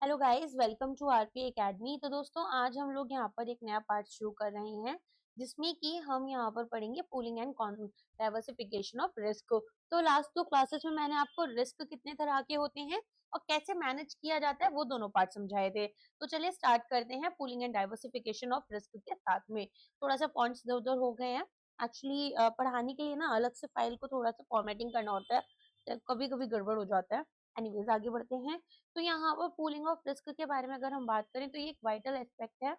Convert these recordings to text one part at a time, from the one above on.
Hello guys, welcome to RP Academy. तो दोस्तों, आज हम लोग यहाँ पर एक नया पार्ट शुरू कर रहे हैं जिसमें कि हम यहाँ पर पढ़ेंगे pooling and diversification of risk. तो लास्ट दो क्लासेस में मैंने आपको रिस्क कितने तरह के होते हैं और कैसे मैनेज किया जाता है वो दोनों पार्ट समझाए थे। तो चलिए स्टार्ट करते हैं pooling and diversification of risk के साथ में। थोड़ा सा पॉइंट्स इधर उधर हो गए हैं। एक्चुअली पढ़ाने के लिए ना अलग से फाइल को थोड़ा सा फॉर्मेटिंग करना होता है, कभी कभी गड़बड़ हो जाता है। एनीवेज आगे बढ़ते हैं। तो यहाँ पर पूलिंग ऑफ रिस्क के बारे में अगर हम बात करें तो ये एक वाइटल एस्पेक्ट है।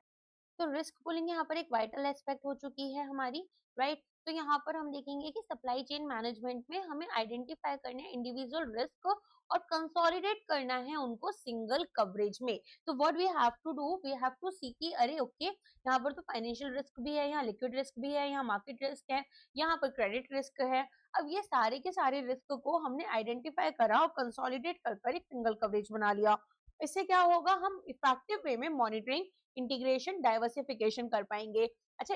तो रिस्क पूलिंग यहाँ पर एक वाइटल एस्पेक्ट हो चुकी है हमारी, राइट। तो यहाँ पर हम देखेंगे कि सप्लाई चेन मैनेजमेंट में हमें आइडेंटिफाई करना है इंडिविजुअल रिस्क और कंसोलिडेट करना है उनको सिंगल कवरेज में। तो what we have to do, we have to see कि अरे ओके, यहाँ पर तो फाइनेंशियल रिस्क भी है, यहाँ लिक्विड रिस्क भी है, यहाँ मार्केट रिस्क है, यहाँ पर क्रेडिट रिस्क है। अब ये सारे के सारे रिस्क को हमने आइडेंटिफाई करा और कंसोलिडेट कर एक सिंगल कवरेज बना लिया। इससे क्या होगा, हम इफेक्टिव वे में मॉनिटरिंग, इंटीग्रेशन, डाइवर्सिफिकेशन कर पाएंगे। अच्छा,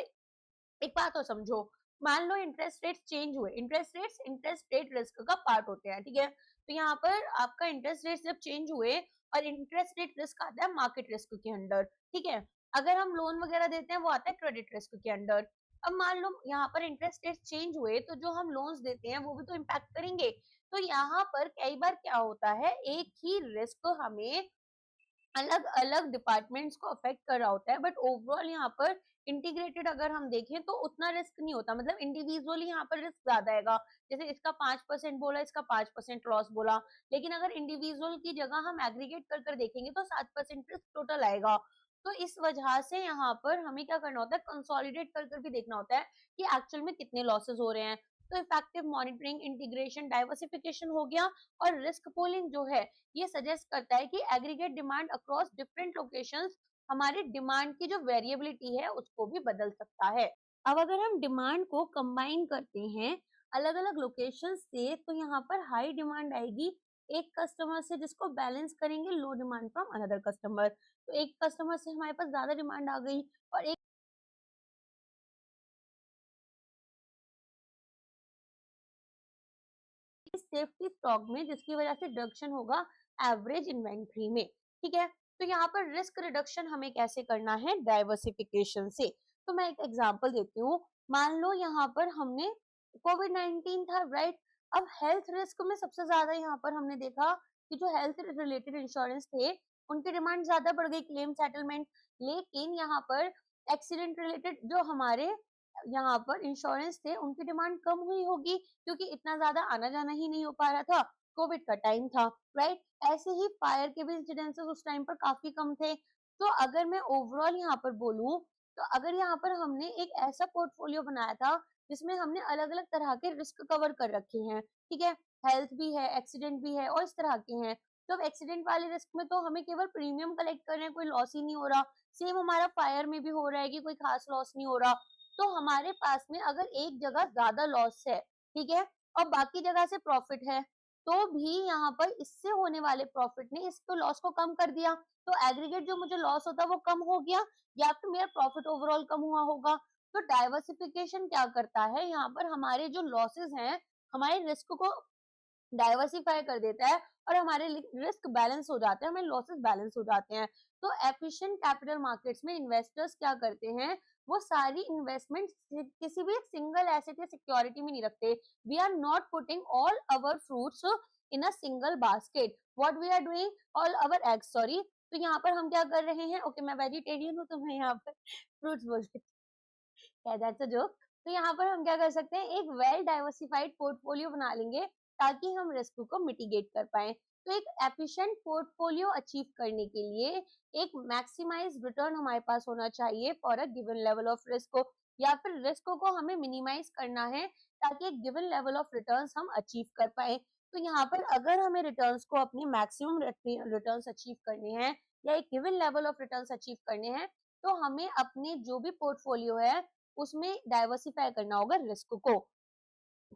एक बात और समझो, मान लो इंटरेस्ट रेट चेंज हुए। Interest rates interest rate risk का पार्ट होते हैं, ठीक है। तो यहाँ पर आपका इंटरेस्ट रेट जब चेंज हुए और इंटरेस्ट रेट रिस्क आता है मार्केट रिस्क के अंडर, ठीक है। अगर हम लोन वगैरह देते हैं वो आता है क्रेडिट रिस्क के अंडर। अब मान लो यहाँ पर इंटरेस्ट रेट चेंज हुए तो जो हम लोन्स देते हैं वो भी तो इम्पैक्ट करेंगे। तो यहाँ पर कई बार क्या होता है, एक ही रिस्क हमें अलग अलग डिपार्टमेंट्स को अफेक्ट कर रहा होता है, बट ओवरऑल यहाँ पर इंटीग्रेटेड अगर हम देखें तो उतना रिस्क नहीं होता। मतलब इंडिविजुअली यहाँ पर रिस्क ज्यादा आएगा। जैसे इसका 5% बोला, इसका 5% लॉस बोला, लेकिन अगर इंडिविजुअल की जगह हम एग्रीगेट कर कर देखेंगे तो 7% रिस्क टोटल आएगा। तो इस वजह से यहाँ पर हमें क्या करना होता है, कंसोलिडेट कर कर भी देखना होता है कि एक्चुअल में कितने लॉसेस हो रहे हैं। तो इफेक्टिव मॉनिटरिंग, इंटीग्रेशन, डाइवर्सिफिकेशन हो गया। और रिस्क पूलिंग जो है ये सजेस्ट करता है कि aggregate demand across different locations हमारी डिमांड की जो वेरिएबिलिटी है उसको भी बदल सकता है। अब अगर हम डिमांड को कंबाइन करते हैं अलग अलग लोकेशन से तो यहाँ पर हाई डिमांड आएगी एक कस्टमर से, जिसको बैलेंस करेंगे लो डिमांड फ्रॉम अनदर कस्टमर। तो एक कस्टमर से हमारे पास ज्यादा डिमांड आ गई और एक सेफ्टी स्टॉक में, जिसकी वजह से रिडक्शन होगा एवरेज इन्वेंट्री में, ठीक है। तो यहाँ पर रिस्क रिडक्शन हमें कैसे करना है, डाइवर्सिफिकेशन से। तो मैं एक एग्जांपल देती हूँ। मान लो यहाँ पर हमने कोविड-19 था, राइट। अब हेल्थ रिस्क में सबसे ज्यादा यहाँ पर हमने देखा कि जो हेल्थ रिलेटेड इंश्योरेंस थे उनकी डिमांड ज्यादा बढ़ गई, क्लेम सेटलमेंट। लेकिन यहाँ पर एक्सीडेंट रिलेटेड जो हमारे यहाँ पर इंश्योरेंस थे उनकी डिमांड कम हुई होगी, क्योंकि इतना ज्यादा आना जाना ही नहीं हो पा रहा था, कोविड का टाइम था, राइट। ऐसे ही फायर के भी इंसिडेंसेस उस टाइम पर काफी कम थे। तो अगर मैं ओवरऑल यहाँ पर बोलूं तो अगर यहाँ पर हमने एक ऐसा पोर्टफोलियो बनाया था जिसमें हमने अलग अलग तरह के रिस्क कवर कर रखे हैं, ठीक है। हेल्थ भी है, एक्सीडेंट भी है और इस तरह के हैं। तो अब एक्सीडेंट वाले रिस्क में तो हमें केवल प्रीमियम कलेक्ट कर रहे हैं, कोई लॉस ही नहीं हो रहा। सेम हमारा फायर में भी हो रहा है कि कोई खास लॉस नहीं हो रहा। तो हमारे पास में अगर एक जगह ज्यादा लॉस है, ठीक है, और बाकी जगह से प्रॉफिट है, तो भी यहाँ पर इससे होने वाले प्रॉफिट ने इसको लॉस को कम कर दिया। तो एग्रीगेट जो मुझे लॉस होता वो कम हो गया या फिर मेरा प्रॉफिट ओवरऑल कम हुआ होगा। तो डाइवर्सिफिकेशन क्या करता है, यहाँ पर हमारे जो लॉसेस हैं हमारे रिस्क को डाइवर्सिफाई कर देता है और हमारे रिस्क बैलेंस हो जाते हैं, हमारे लॉसेस बैलेंस हो जाते हैं। तो एफिशिएंट कैपिटल मार्केट्स में इन्वेस्टर्स क्या करते हैं, वो सारी इन्वेस्टमेंट किसी भी सिंगल एसेट या सिक्योरिटी में नहीं रखते। We are not putting all our fruits in a single basket, what we are doing, all our eggs, sorry. तो यहाँ पर हम क्या कर रहे हैं, ओके मैं वेजिटेरियन हूँ तो मैं यहाँ पर फ्रूट्स बोलती हूँ, दैट्स अ जोक। तो यहाँ पर हम क्या कर सकते हैं, एक वेल डाइवर्सिफाइड पोर्टफोलियो बना लेंगे ताकि हम रिस्क को मिटिगेट कर पाए। तो एक एफिशिएंट पोर्टफोलियो अचीव करने के लिए एक मैक्सिमाइज रिटर्न हमारे पास होना चाहिए for a given level of risk को, या फिर रिस्क को हमें मिनिमाइज करना है ताकि एक गिवन लेवल ऑफ रिटर्न्स हम अचीव कर पाए। तो यहाँ पर अगर हमें रिटर्न्स को अपनी मैक्सिमम रिटर्न्स अचीव करने हैं या एक given level of returns achieve करने हैं, तो हमें अपने जो भी पोर्टफोलियो है उसमें डाइवर्सिफाई करना होगा रिस्क को।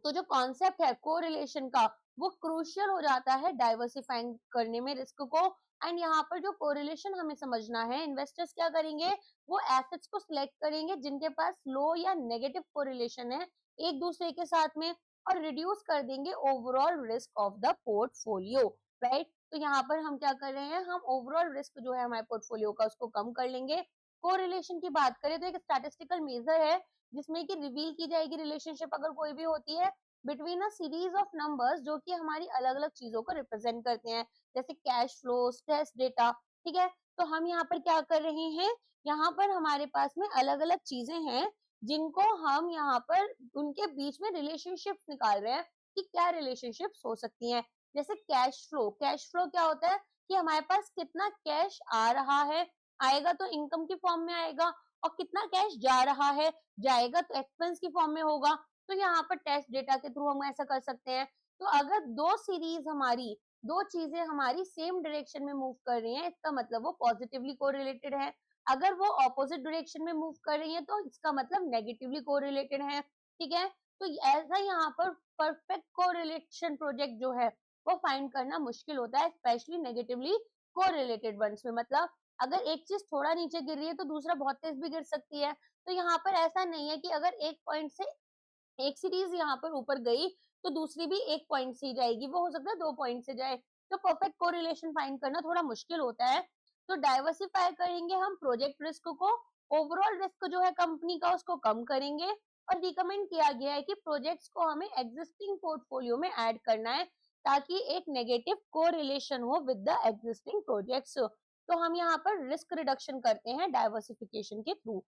तो जो कॉन्सेप्ट है कोरिलेशन का वो क्रूशियल हो जाता है डाइवर्सिफाइंग करने में रिस्क को। एंड यहाँ पर जो कोरिलेशन हमें समझना है, इन्वेस्टर्स क्या करेंगे, वो एसेट्स को सिलेक्ट करेंगे जिनके पास लो या नेगेटिव कोरिलेशन है एक दूसरे के साथ में, और रिड्यूस कर देंगे overall risk of the portfolio, right. तो यहाँ पर हम क्या कर रहे हैं, हम ओवरऑल रिस्क जो है हमारे पोर्टफोलियो का उसको कम कर लेंगे। कोरिलेशन की बात करें तो एक स्टैटिस्टिकल मेजर है जिसमें कि रिवील की जाएगी रिलेशनशिप अगर कोई भी होती है between a series of numbers जो कि हमारी अलग अलग चीजों को रिप्रेजेंट करते हैं, जैसे कैश फ्लो, स्ट्रेस डेटा। ठीक है, तो हम यहाँ पर क्या कर रहे हैं, यहाँ पर हमारे पास में अलग अलग चीजें हैं जिनको हम यहाँ पर उनके बीच में रिलेशनशिप्स निकाल रहे हैं कि क्या रिलेशनशिप्स हो सकती हैं। जैसे कैश फ्लो, कैश फ्लो क्या होता है कि हमारे पास कितना कैश आ रहा है, आएगा तो इनकम की फॉर्म में आएगा, और कितना कैश जा रहा है, जाएगा तो एक्सपेंस की फॉर्म में होगा। तो यहाँ पर टेस्ट डेटा के थ्रू हम ऐसा कर सकते हैं। तो अगर दो सीरीज हमारी, दो चीजें हमारी सेम डायरेक्शन में मूव कर रही हैं, इसका मतलब वो पॉजिटिवली कोरिलेटेड है। अगर वो ऑपोजिट डायरेक्शन में मूव कर रही है तो इसका मतलब नेगेटिवली कोरिलेटेड है। ठीक है, तो ऐसा यहाँ पर परफेक्ट कोरिलेशन प्रोजेक्ट जो है वो फाइंड करना मुश्किल होता है, स्पेशली नेगेटिवली कोरिलेटेड वंस में। मतलब अगर एक चीज थोड़ा नीचे गिर रही है तो दूसरा बहुत तेज भी गिर सकती है। तो यहाँ पर ऐसा नहीं है कि अगर एक पॉइंट से एक सीरीज यहाँ पर ऊपर गई तो दूसरी भी एक पॉइंट से ही जाएगी, वो हो सकता है 2 पॉइंट से जाए। तो परफेक्ट कोरिलेशन फाइंड करना थोड़ा मुश्किल होता है। तो डाइवर्सिफाई करेंगे हम प्रोजेक्ट रिस्क को, ओवरऑल रिस्क जो है कंपनी का उसको कम करेंगे। और रिकमेंड किया गया है कि प्रोजेक्ट्स को हमें एग्जिस्टिंग पोर्टफोलियो में ऐड करना है ताकि एक नेगेटिव कोरिलेशन हो विद द एग्जिस्टिंग प्रोजेक्ट्स। तो हम यहाँ पर रिस्क रिडक्शन करते हैं डाइवर्सिफिकेशन के थ्रू।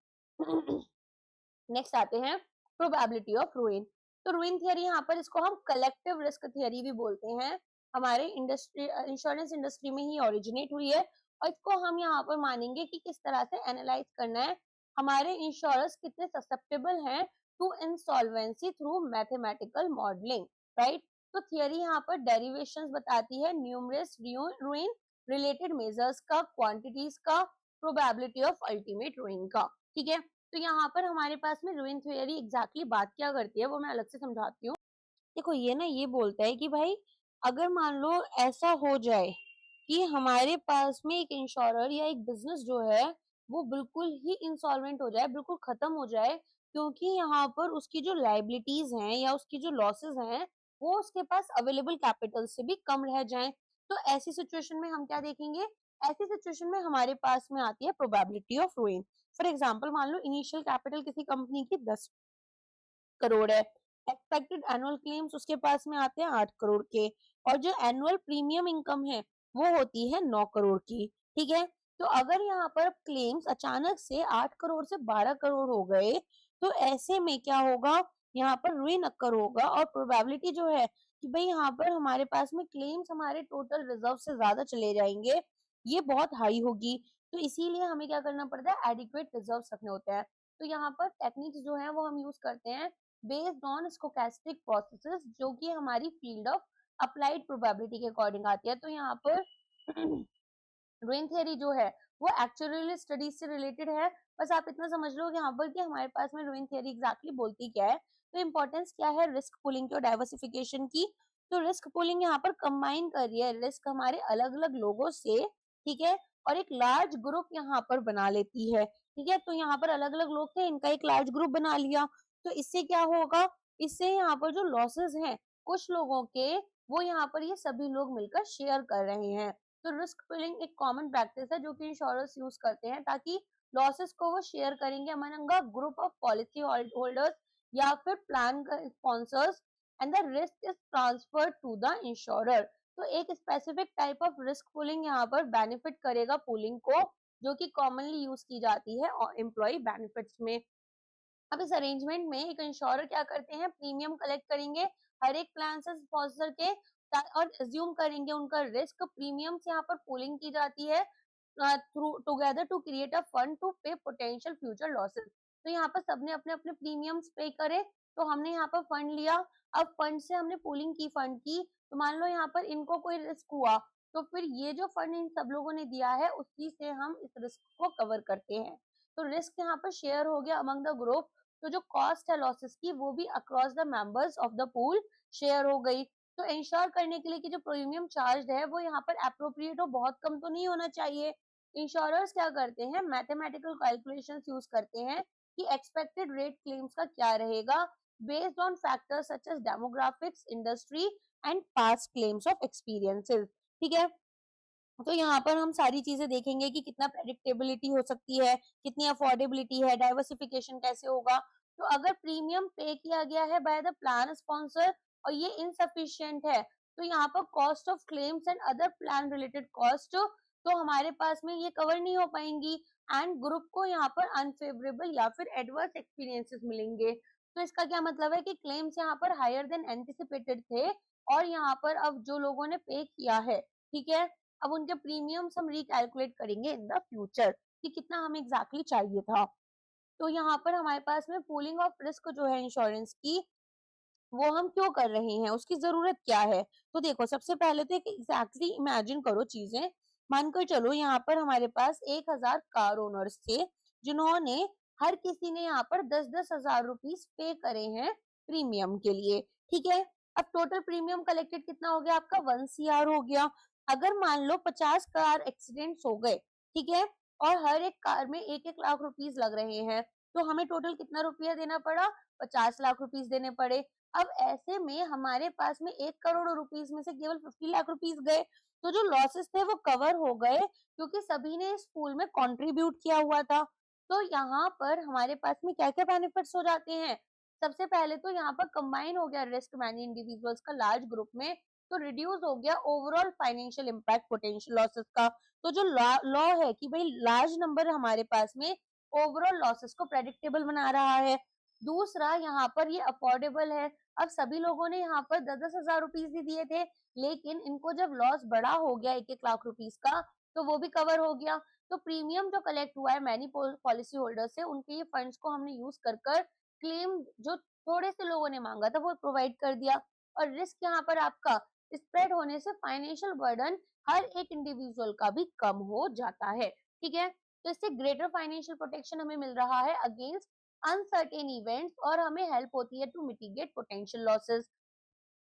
नेक्स्ट आते हैं प्रोबेबिलिटी ऑफ रूइन। तो रूइन थियरी यहाँ पर इसको हम कलेक्टिव रिस्क थियरी भी बोलते हैं। हमारे इंडस्ट्री इंश्योरेंस इंडस्ट्री में ही ओरिजिनेट हुई है और इसको हम यहाँ पर मानेंगे कि किस तरह से एनालाइज करना है हमारे इंश्योरर्स कितने ससेप्टेबल हैं to insolvency through mathematical modelling, right. तो थियरी यहाँ पर डेरिवेशंस बताती है न्यूमरस रूइन, रिलेटेड मेजर्स का, क्वांटिटीज का, प्रोबेबिलिटी ऑफ अल्टीमेट रूइन का। ठीक है, तो यहाँ पर हमारे पास में रूइन थ्योरी एग्जैक्टली बात क्या करती है वो मैं अलग से समझाती हूँ। देखो ये ना ये बोलता है कि भाई अगर मान लो ऐसा हो जाए कि हमारे पास में एक इंश्योरर या एक बिजनेस जो है वो बिल्कुल ही इंसॉल्वेंट हो जाए, बिल्कुल खत्म हो जाए, क्योंकि यहाँ पर उसकी जो लाइबिलिटीज हैं या उसकी जो लॉसेस हैं वो उसके पास अवेलेबल कैपिटल से भी कम रह जाएं। तो ऐसी सिचुएशन में हम क्या देखेंगे, ऐसी सिचुएशन में हमारे पास में आती है प्रोबेबिलिटी ऑफ रूइन। फॉर एग्जाम्पल मान लो इनिशियल कैपिटल किसी कंपनी की 10 करोड़ है, एक्सपेक्टेड एनुअल क्लेम्स उसके पास में आते हैं 8 करोड़ के, और जो एनुअल प्रीमियम इनकम है वो होती है 9 करोड़ की। ठीक है, तो अगर यहाँ पर क्लेम्स अचानक से 8 करोड़ से 12 करोड़ हो गए तो ऐसे में क्या होगा, यहाँ पर रुइन अक्कर होगा और प्रोबेबिलिटी जो है कि भाई यहाँ पर हमारे पास में क्लेम्स हमारे टोटल रिजर्व से ज्यादा चले जाएंगे, ये बहुत हाई होगी। तो इसीलिए हमें क्या करना पड़ता है, एडिक्वेट रिजर्व रखने होते हैं। तो यहाँ पर टेक्निक्स जो है वो हम यूज करते हैं बेस्ड ऑन स्टोकेस्टिक प्रोसेसेस जो कि हमारी फील्ड ऑफ अप्लाइड प्रोबेबिलिटी के अकॉर्डिंग आती है। तो यहाँ पर रूइन थ्योरी जो है वो एक्चुअली स्टडीज से रिलेटेड है। बस आप इतना समझ लो यहाँ पर कि हमारे पास में रूइन थ्योरी एग्जैक्टली बोलती क्या है। तो इंपॉर्टेंस क्या है रिस्क पुलिंग की और डाइवर्सिफिकेशन की। तो रिस्क पुलिंग यहाँ पर कंबाइन कर रही है रिस्क हमारे अलग अलग लोगों से, ठीक है, और एक लार्ज ग्रुप यहाँ पर बना लेती है। ठीक है, तो यहाँ पर अलग अलग लोग थे, इनका एक लार्ज ग्रुप बना लिया। तो इससे क्या होगा, इससे यहाँ पर जो लॉसेस हैं कुछ लोगों के, वो यहाँ पर ये सभी लोग मिलकर शेयर कर रहे हैं। तो रिस्क पुलिंग एक कॉमन प्रैक्टिस है जो कि इंश्योरेंस यूज करते हैं ताकि लॉसेस को वो शेयर करेंगे among a group of policy holders या फिर plan sponsors, and the risk is transferred to the insurer. तो एक specific type of risk pooling यहाँ पर बेनिफिट करेगा पुलिंग को, जो कि कॉमनली यूज की जाती है और एम्प्लॉय बेनिफिट्स में। अब इस अरेंजमेंट में एक इंश्योरर क्या करते हैं, प्रीमियम कलेक्ट करेंगे हर एक प्लान से स्पॉन्सर के और एज्यूम करेंगे उनका रिस्क। प्रीमियम से यहाँ पर पूलिंग की जाती है through together to create a fund to pay potential future losses. तो यहाँ पर सबने अपने अपने प्रीमियम्स पे करे, तो हमने यहाँ पर फंड लिया, अब फंड से हमने पूलिंग की फंड की, तो मान लो यहाँ पर इनको कोई रिस्क हुआ तो फिर ये जो फंड इन सब लोगों ने दिया है उसी से हम इस रिस्क को कवर करते हैं। तो रिस्क यहाँ पर शेयर हो गया अमंग द ग्रुप। तो जो कॉस्ट है लॉसेस की वो भी across the members of the pool share हो गई। तो इंश्योर करने के लिए कि जो प्रीमियम चार्ज है वो यहाँ पर अप्रोप्रिएट हो, बहुत कम तो नहीं होना चाहिए। इंश्योरर्स क्या करते हैं, मैथमेटिकल कैलकुलेशंस यूज करते हैं कि एक्सपेक्टेड रेट क्लेम्स का क्या रहेगा based on factors such as demographics, industry and past claims of experiences. ठीक है, तो यहाँ पर हम सारी चीजें देखेंगे कि कितना प्रेडिक्टेबिलिटी हो सकती है, कितनी अफोर्डेबिलिटी है, डाइवर्सिफिकेशन कैसे होगा। तो अगर प्रीमियम पे किया गया है बाय द प्लान स्पॉन्सर और ये इनसफिशिएंट है, तो यहाँ पर cost of claims and other plan related cost तो हमारे पास में ये कवर नहीं हो पाएंगी एंड ग्रुप को यहाँ पर अनफेवरेबल या फिर एडवर्स एक्सपीरियंसेस मिलेंगे। तो इसका क्या मतलब है कि क्लेम्स यहाँ पर हायर देन एंटिसिपेटेड थे और यहाँ पर अब जो लोगों ने पे किया है, ठीक है, अब उनके प्रीमियम्स हम रिकैलकुलेट करेंगे इन द फ्यूचर कि कितना हमें एग्जैक्टली चाहिए था। तो यहाँ पर हमारे पास में पूलिंग ऑफ रिस्क जो है इंश्योरेंस की, वो हम क्यों कर रहे हैं, उसकी जरूरत क्या है। तो देखो सबसे पहले तो एक एग्जैक्टली इमेजिन करो चीजें। मानकर चलो यहाँ पर हमारे पास 1000 कार ओनर्स थे जिन्होंने हर किसी ने यहाँ पर 10-10 हजार रुपीज पे करे हैं प्रीमियम के लिए, ठीक है। अब टोटल प्रीमियम कलेक्टेड कितना हो गया आपका 1 CR हो गया। अगर मान लो 50 कार एक्सीडेंट्स हो गए, ठीक है, और हर एक कार में 1-1 लाख रुपीज लग रहे हैं, तो हमें टोटल कितना रुपया देना पड़ा, 50 लाख रुपीज देने पड़े। अब ऐसे में हमारे पास में 1 करोड़ रुपीज में से केवल 50 लाख रुपीज गए, तो जो लॉसेस थे वो कवर हो गए क्योंकि सभी ने इस पूल में कंट्रीब्यूट किया हुआ था। तो यहाँ पर हमारे पास में क्या क्या बेनिफिट्स हो जाते हैं। सबसे पहले तो यहाँ पर कंबाइन हो गया रिस्क मैनी इंडिविजुअल्स का लार्ज ग्रुप में, तो रिड्यूस हो गया overall financial impact potential losses का। तो जो लॉ है कि भाई लार्ज नंबर हमारे पास में ओवरऑल लॉसेस को प्रेडिक्टेबल बना रहा है। दूसरा यहाँ पर ये अफोर्डेबल है। अब सभी लोगों ने यहाँ पर 10-10 हजार रुपीज ही दिए थे, लेकिन इनको जब लॉस बड़ा हो गया 1-1 लाख रुपीज का, तो वो भी कवर हो गया। तो प्रीमियम जो कलेक्ट हुआ है मैनी पॉलिसी होल्डर से, उनके ये फंड्स को हमने यूज कर कर क्लेम जो थोड़े से लोगों ने मांगा था वो प्रोवाइड कर दिया। और रिस्क यहाँ पर आपका स्प्रेड होने से फाइनेंशियल बर्डन हर एक इंडिविजुअल का भी कम हो जाता है, ठीक है। तो इससे ग्रेटर फाइनेंशियल प्रोटेक्शन हमें मिल रहा है अगेंस्ट अनसर्टेन इवेंट्स और हमें हेल्प होती है टू मिटिगेट पोटेंशियल लॉसेस।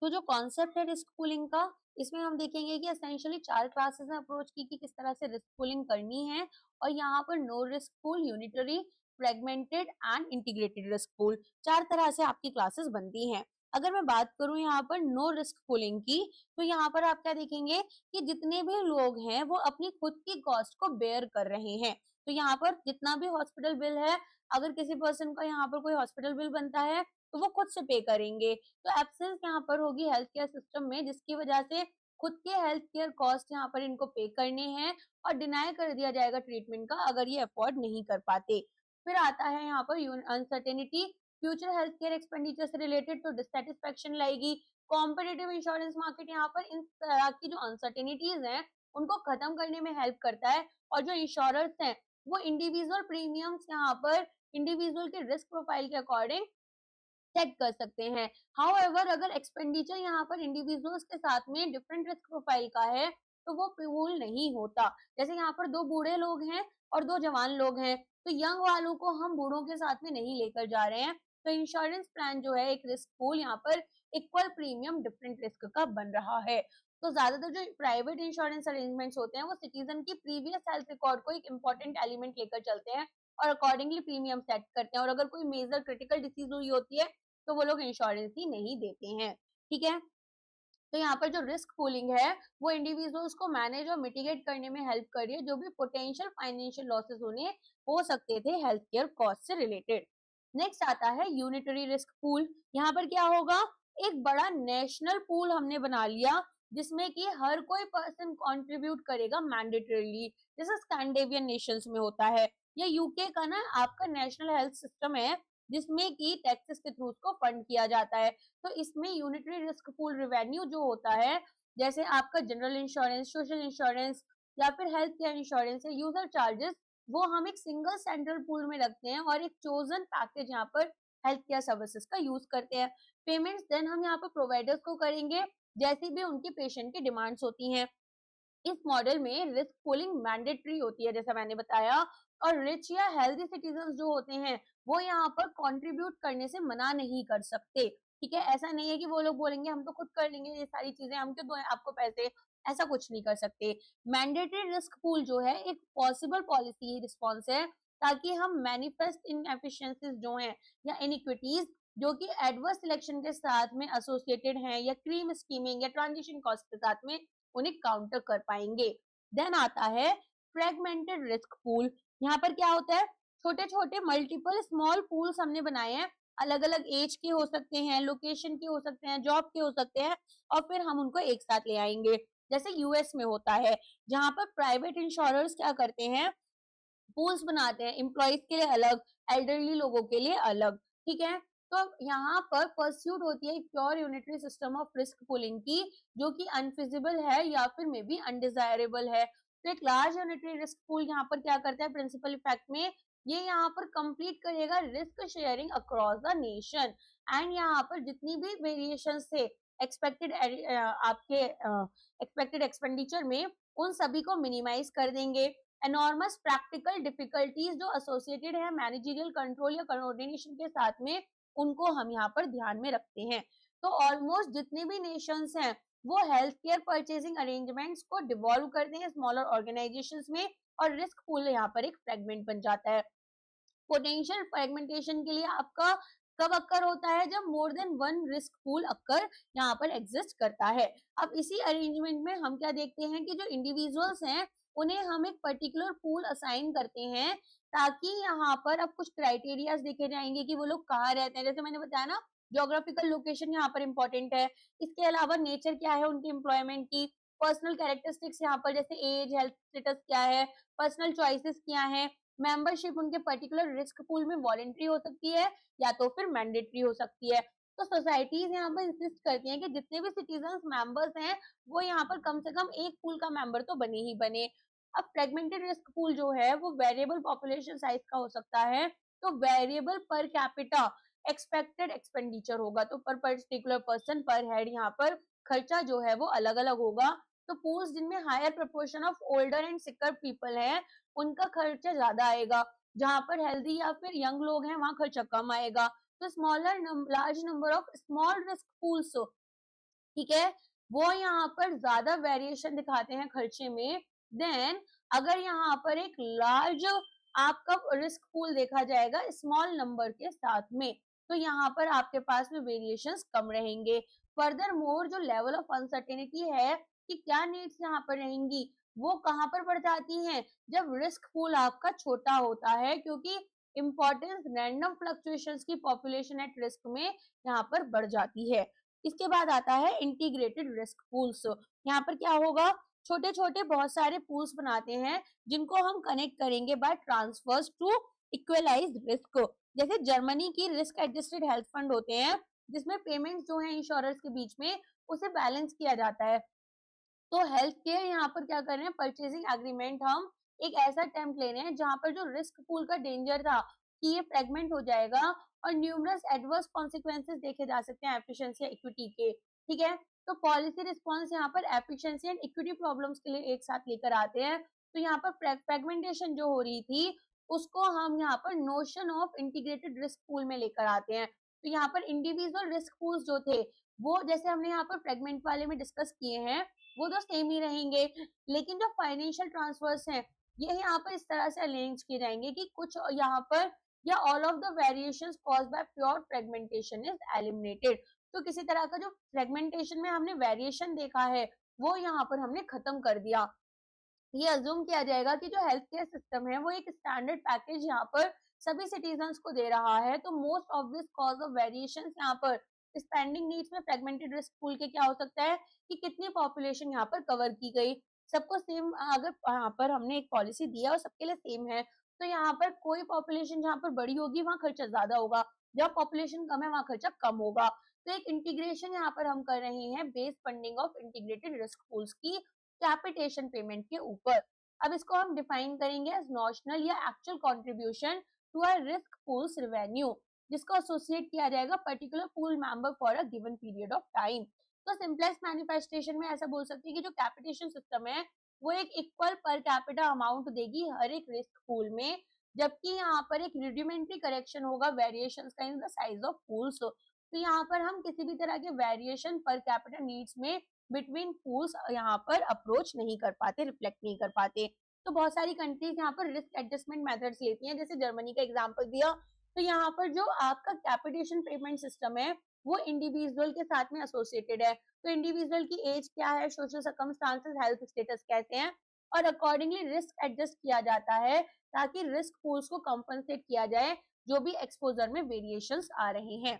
तो जो कॉन्सेप्ट है रिस्क पूलिंग का, इसमें हम देखेंगे कि एसेंशियली 4 क्लासेस में अप्रोच की कि किस तरह से रिस्क पूलिंग करनी है। और यहाँ पर no risk pool, unitary, fragmented and integrated risk pool, 4 तरह से आपकी क्लासेस बनती हैं। अगर मैं बात करूं यहाँ पर नो रिस्क पूलिंग की, तो यहाँ पर आप क्या देखेंगे कि जितने भी लोग हैं वो अपनी खुद की कॉस्ट को बेयर कर रहे हैं। तो यहाँ पर जितना भी हॉस्पिटल बिल है, अगर किसी पर्सन का यहाँ पर कोई हॉस्पिटल बिल बनता है तो वो खुद से पे करेंगे। तो एब्सेंस यहाँ पर होगी हेल्थ केयर सिस्टम में, जिसकी वजह से खुद के हेल्थ केयर कॉस्ट यहाँ पर इनको पे करने हैं और डिनाई कर दिया जाएगा ट्रीटमेंट का अगर ये अफोर्ड नहीं कर पाते। फिर आता है यहाँ पर uncertainty, future health care expenditure से रिलेटेड तो डिससेटिस्फेक्शन लाएगी। कॉम्पिटिटिव इंश्योरेंस मार्केट यहाँ पर इन तरह की जो अनसर्टेनिटीज हैं उनको खत्म करने में हेल्प करता है। और जो इंश्योरर्स हैं वो इंडिविजुअल प्रीमियम्स यहाँ पर इंडिविजुअल के रिस्क प्रोफाइल के अकॉर्डिंग सेट कर सकते हैं। हाउएवर अगर एक्सपेंडिचर यहाँ पर इंडिविजुअल्स के साथ में डिफरेंट रिस्क प्रोफाइल का है तो वो पूल नहीं होता। जैसे यहाँ पर 2 बूढ़े लोग हैं और 2 जवान लोग हैं, तो यंग वालों को हम बूढ़ों के साथ में नहीं लेकर जा रहे हैं। तो इंश्योरेंस प्लान जो है एक रिस्क पूल यहाँ पर इक्वल प्रीमियम डिफरेंट रिस्क का बन रहा है। तो ज्यादातर जो प्राइवेट इंश्योरेंस अरेंजमेंट्स होते हैं वो सिटीजन की प्रीवियस हेल्थ रिकॉर्ड को एक इंपॉर्टेंट एलिमेंट लेकर चलते हैं और अकॉर्डिंगली प्रीमियम सेट करते हैं। और अगर कोई मेजर क्रिटिकल डिसीज हुई होती है तो वो लोग इंश्योरेंस ही नहीं देते हैं, ठीक है। तो यहाँ पर जो रिस्क पूलिंग है वो इंडिविजुअल्स को मैनेज और मिटिगेट करने में हेल्प कर रही है जो भी पोटेंशियल फाइनेंशियल लॉसेस उन्हें हो सकते थे हेल्थ केयर कॉस्ट से रिलेटेड। नेक्स्ट आता है यूनिटरी रिस्क पूल। यहाँ पर क्या होगा, एक बड़ा नेशनल पूल हमने बना लिया जिसमें कि हर कोई पर्सन कंट्रीब्यूट करेगा मैंडेटरीली, जैसे स्कैंडिनेवियन नेशंस में होता है, या यूके का ना आपका नेशनल हेल्थ सिस्टम है जिसमें कि टैक्सेस के थ्रू उसको फंड किया जाता है। तो इसमें यूनिटरी रिस्क पूल रेवेन्यू जो होता है, जैसे आपका जनरल इंश्योरेंस, सोशल इंश्योरेंस या फिर हेल्थ केयर इंश्योरेंस है, यूजर चार्जेस, वो हम एक सिंगल सेंट्रल पूल में रखते हैं और एक चोजन पैकेज यहाँ पर हेल्थ केयर सर्विसेज का यूज करते हैं। पेमेंट्स देन हम यहाँ पर प्रोवाइडर्स को करेंगे जैसी भी उनकी पेशेंट की डिमांड्स होती हैं। इस मॉडल में रिस्क पूलिंग मैंडेटरी होती है जैसा मैंने बताया, और रिच या हेल्दी सिटीजन जो होते हैं वो यहाँ पर कंट्रीब्यूट करने से मना नहीं कर सकते, ठीक है। ऐसा नहीं है कि वो लोग बोलेंगे हम तो खुद कर लेंगे ये सारी चीजें, हम क्यों दें आपको पैसे, ऐसा कुछ नहीं कर सकते। मैंडेटरी रिस्क पूल जो है एक पॉसिबल पॉलिसी रिस्पॉन्स है ताकि हम मैनिफेस्ट इनएफिशिएंसीज जो हैं या इनइक्विटीज जो कि एडवर्स सिलेक्शन के साथ में एसोसिएटेड हैं या क्रीम स्कीमिंग या ट्रांजिशन कॉस्ट के साथ में, उन्हें काउंटर कर पाएंगे। देन आता है फ्रेगमेंटेड रिस्क पूल। यहाँ पर क्या होता है, छोटे छोटे मल्टीपल स्मॉल पूल्स हमने बनाए हैं, अलग अलग एज के हो सकते हैं, लोकेशन के हो सकते हैं, जॉब के हो सकते हैं, और फिर हम उनको एक साथ ले आएंगे। जैसे यूएस में होता है, जहां पर प्राइवेट इंश्योरर्स क्या करते हैं, पूल्स बनाते हैं, एम्प्लॉइज के लिए अलग, एल्डरली लोगों के लिए अलग, ठीक है। तो यहाँ पर परस्यूट होती है एक pure unitary system of risk pooling की, जो कि अनफिजिबल है या फिर मे बी अनडिजायरेबल है। तो एक लार्ज यूनिटरी रिस्क पूल यहाँ पर क्या करता है, प्रिंसिपल इफेक्ट में ये यहाँ पर कंप्लीट करेगा risk sharing across the nation, and यहाँ पर जितनी भी वेरिएशन थे एक्सपेक्टेड आपके एक्सपेक्टेड एक्सपेंडिचर में, उन सभी को मिनिमाइज कर देंगे। एनॉर्मस प्रैक्टिकल डिफिकल्टीज जो एसोसिएटेड है मैनेजरियल कंट्रोल या कोऑर्डिनेशन के साथ में, उनको हम यहाँ पर ध्यान में रखते हैं। तो ऑलमोस्ट जितने भी नेशंस हैं वो हेल्थ केयर परचेजिंग अरेंजमेंट्स को डिवॉल्व करते हैं स्मॉलर ऑर्गेनाइजेशंस में, और रिस्क पूल यहाँ पर एक फ्रेगमेंट बन जाता है। पोटेंशियल फ्रेगमेंटेशन के लिए आपका कब अक्कर होता है, जब more than one risk pool occur यहाँ पर एग्जिस्ट करता है। अब इसी अरेंजमेंट में हम क्या देखते हैं कि जो इंडिविजुअल्स हैं उन्हें हम एक पर्टिकुलर पूल असाइन करते हैं, ताकि यहाँ पर अब कुछ क्राइटेरियाज देखे जाएंगे कि वो लोग कहाँ रहते हैं। जैसे मैंने बताया ना, ज्योग्राफिकल लोकेशन यहाँ पर इंपॉर्टेंट है, इसके अलावा नेचर क्या है उनकी एम्प्लॉयमेंट की, पर्सनल कैरेक्टरिस्टिक्स यहाँ पर जैसे एज, हेल्थ स्टेटस क्या है, पर्सनल चॉइसेस क्या है, मेंबरशिप उनके पर्टिकुलर रिस्क पूल में वॉलेंट्री हो सकती है या तो फिर मैंडेटरी हो सकती है। तो सोसाइटीज यहाँ पर इंसिस्ट करती हैं कि जितने भी सिटीजन मेंबर्स हैं वो यहाँ पर कम से कम एक पूल का मेंबर तो बने ही बने। अब फ्रेगमेंटेड रिस्क पूल जो है वो वेरिएबल पॉपुलेशन साइज का हो सकता है, तो variable per capita expected expenditure होगा, तो पर पर्टिकुलर पर्सन पर हेड यहाँ पर खर्चा जो है वो अलग अलग होगा। तो पूल्स जिनमें higher proportion of older and sicker people है उनका खर्चा ज्यादा आएगा, जहां पर हेल्दी या फिर यंग लोग हैं वहां खर्चा कम आएगा। तो smaller large number of small risk pools, ठीक है, वो यहाँ पर ज्यादा वेरिएशन दिखाते हैं खर्चे में। देन अगर यहाँ पर एक लार्ज आपका रिस्क पूल देखा जाएगा स्मॉल नंबर के साथ में, तो यहाँ पर आपके पास में वेरिएशंस कम रहेंगे। फर्दर मोर जो लेवल ऑफ अनसर्टेनिटी है कि क्या नीड्स यहाँ पर रहेंगी, वो कहाँ पर बढ़ जाती हैं, जब रिस्क पूल आपका छोटा होता है, क्योंकि इंपॉर्टेंस रैंडम फ्लक्चुएशंस की पॉपुलेशन एट रिस्क में यहाँ पर बढ़ जाती है। इसके बाद आता है इंटीग्रेटेड रिस्क पूल्स। यहाँ पर क्या होगा, छोटे छोटे बहुत सारे पूल्स बनाते हैं जिनको हम कनेक्ट करेंगे by transfers to equalise risk. जैसे जर्मनी की रिस्क एडजस्टेड हेल्थ फंड होते हैं, जिसमें पेमेंट्स जो है इंश्योरेंस के बीच में उसे बैलेंस किया जाता है। तो हेल्थ केयर यहाँ पर क्या कर रहे हैं, परचेजिंग एग्रीमेंट हम एक ऐसा टेम्प ले रहे हैं जहां पर जो रिस्क पूल का डेंजर था कि ये फ्रेगमेंट हो जाएगा और न्यूमरस एडवर्स कॉन्सिक्वेंसेस देखे जा सकते हैं एफिशिएंसी या इक्विटी के, ठीक है। तो पॉलिसी रिस्पॉन्स यहाँ पर एफिशिएंसी एंड इक्विटी प्रॉब्लम्स के लिए एक साथ लेकर आते हैं। तो यहाँ पर फ्रेगमेंटेशन जो हो रही थी उसको हम यहाँ पर notion of integrated risk pool में लेकर आते हैं। तो यहाँ पर इंडिविजुअल रिस्क पूल्स जो थे वो जैसे हमने यहाँ पर फ्रेगमेंट वाले में डिस्कस किए हैं वो तो सेम ही रहेंगे, लेकिन जो फाइनेंशियल ट्रांसफर्स हैं ये यहाँ पर इस तरह से अरेंज किए जाएंगे कि कुछ यहाँ पर या all of the variations caused by pure fragmentation is eliminated. तो किसी तरह का जो फ्रेगमेंटेशन में हमने वेरिएशन देखा है वो यहाँ पर हमने खत्म कर दिया। ये अज्यूम किया जाएगा कि जो हेल्थ केयर सिस्टम है वो एक स्टैंडर्ड पैकेज यहाँ पर सभी सिटीजन्स को दे रहा है। तो most obvious cause of variations यहाँ पर स्पेंडिंग नीड्स में फ्रेगमेंटेड रिस्क पूल के क्या हो सकता है कि कितनी पॉपुलेशन यहाँ पर कवर की गई, सबको सेम अगर यहाँ पर हमने एक पॉलिसी दिया और सबके लिए सेम है, तो यहाँ पर कोई पॉपुलेशन जहाँ पर बड़ी होगी वहाँ खर्चा ज्यादा होगा, जहाँ पॉपुलेशन कम है वहाँ खर्चा कम होगा। तो एक इंटीग्रेशन यहाँ पर हम कर रहे हैं base funding of integrated risk pools की कैपिटेशन पेमेंट के ऊपर। अब इसको हम डिफाइन करेंगे as notional or actual contribution to a risk pools revenue, जिसको एसोसिएट किया जाएगा particular pool member for a given period of time. तो सिंपलेस्ट मैनिफेस्टेशन में ऐसा बोल सकते हैं कि जो कैपिटेशन सिस्टम है वो एक इक्वल पर कैपिटा अमाउंट देगी हर एक रिस्क पूल में, जबकि यहाँ पर एक रिड्यूमेंट्री करेक्शन होगा वेरिएशंस का in the size of pools. तो यहाँ पर हम किसी भी तरह के वेरिएशन पर कैपिटा नीड्स में बिटवीन पूल्स यहाँ पर अप्रोच नहीं कर पाते, रिफ्लेक्ट नहीं कर पाते। तो बहुत सारी कंट्रीज यहाँ पर रिस्क एडजस्टमेंट मेथड्स लेती हैं, जैसे जर्मनी का एग्जांपल दिया। तो यहाँ पर जो आपका कैपिटेशन पेमेंट सिस्टम है वो इंडिविजुअल के साथ में एसोसिएटेड है। तो इंडिविजुअल की एज क्या है, सोशल सर्कमस्टांसेस, हेल्थ स्टेटस कहते हैं, और अकॉर्डिंगली रिस्क एडजस्ट किया जाता है ताकि रिस्क पूल्स को कंपनसेट किया जाए जो भी एक्सपोजर में वेरिएशंस आ रहे हैं।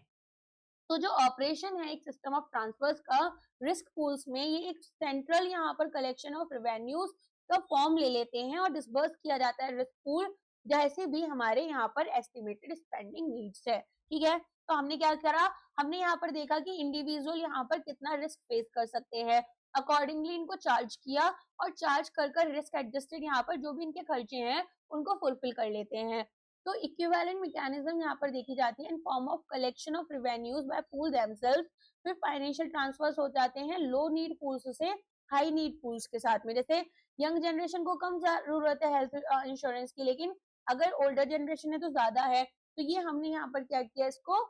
तो जो ऑपरेशन है एक सिस्टम ऑफ ट्रांसफर्स का रिस्क पूल्स में, ये एक सेंट्रल यहाँ पर कलेक्शन ऑफ रेवेन्यूज का फॉर्म ले लेते हैं और डिसबर्स किया जाता है रिस्क पूल जैसे भी हमारे यहाँ पर एस्टिमेटेड स्पेंडिंग नीड्स है। ठीक है, तो हमने क्या करा, हमने यहाँ पर देखा कि इंडिविजुअल यहाँ पर कितना रिस्क फेस कर सकते हैं, अकॉर्डिंगली इनको चार्ज किया और चार्ज कर रिस्क एडजस्टेड यहाँ पर जो भी इनके खर्चे हैं उनको फुलफिल कर लेते हैं। तो इक्विवेलेंट मैकेनिज्म यहाँ पर देखी जाती है in form of collection of revenues by pool themselves. फिर फाइनेंशियल ट्रांसफर्स हो जाते हैं लो नीड पूल्स से हाई नीड पूल्स के साथ में। जैसे यंग जनरेशन को कम जरूरत है हेल्थ इंश्योरेंस की, लेकिन अगर ओल्डर जनरेशन है तो ज्यादा है, तो ये हमने यहाँ पर क्या किया, इसको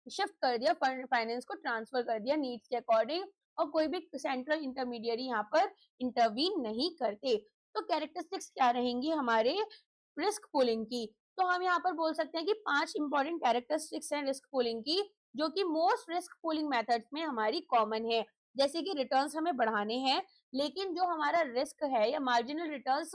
शिफ्ट कर दिया, फाइनेंस को ट्रांसफर कर दिया नीड्स के अकॉर्डिंग, और कोई भी सेंट्रल इंटरमीडिएरी यहाँ पर इंटरवीन नहीं करते। तो कैरेक्टरिस्टिक्स क्या रहेंगी हमारे रिस्क पूलिंग की, तो हम यहाँ पर बोल सकते हैं कि 5 इंपॉर्टेंट कैरेक्टरिस्टिक्स हैं रिस्क पूलिंग की जो कि मोस्ट रिस्क पूलिंग मेथड्स में हमारी कॉमन है। जैसे कि रिटर्न्स हमें बढ़ाने हैं, लेकिन जो हमारा रिस्क है या marginal returns